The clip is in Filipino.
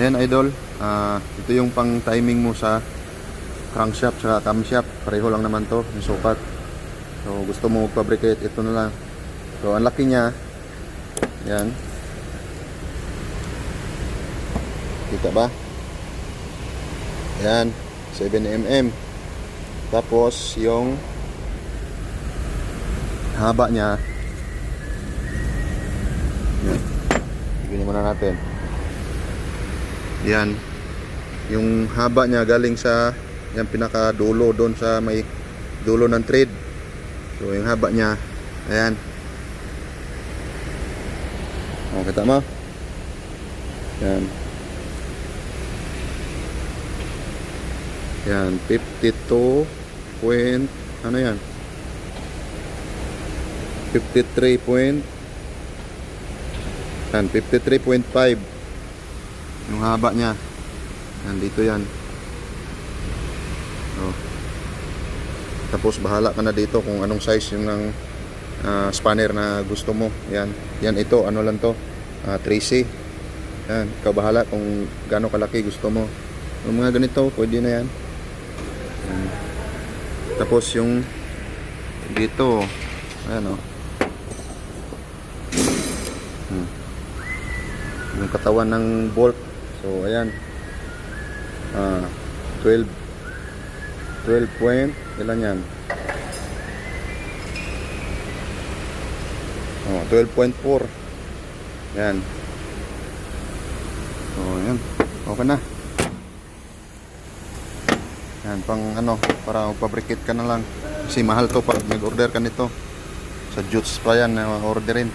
Ayan idol, ito yung pang timing mo sa crankshaft sa camshaft. Pareho lang naman to, yung sukat. So gusto mo mag-fabricate, ito na lang. So ang laki niya, yan. Kita ba? Yan, 7mm. Tapos yung haba niya, yan. Tignan muna natin. Yan, yung haba niya galing sa yan pinaka dulo doon sa may dulo ng thread. So yung haba niya, ayan. O, kita mo? Yan. Yan, 52 point, ano yan? 53 point, yan, 53.5 yung haba niya. Nandito yan. So, tapos bahala ka na dito kung anong size yung ng spanner na gusto mo. Yan, yan ito, ano lang to, 3C. Yan, ikaw bahala kung gaano kalaki gusto mo. Yung mga ganito, pwede na yan. Yan. Tapos yung dito, ayan o. Yung katawan ng bolt. So ayan, 12 point, ilan yan? 12.4. Yan. So ayan, okay na. Yan, pang ano, para mag-fabricate ka na lang. Kasi mahal to pag nag-order ka nito. Sa Jutes pa yan, orderin.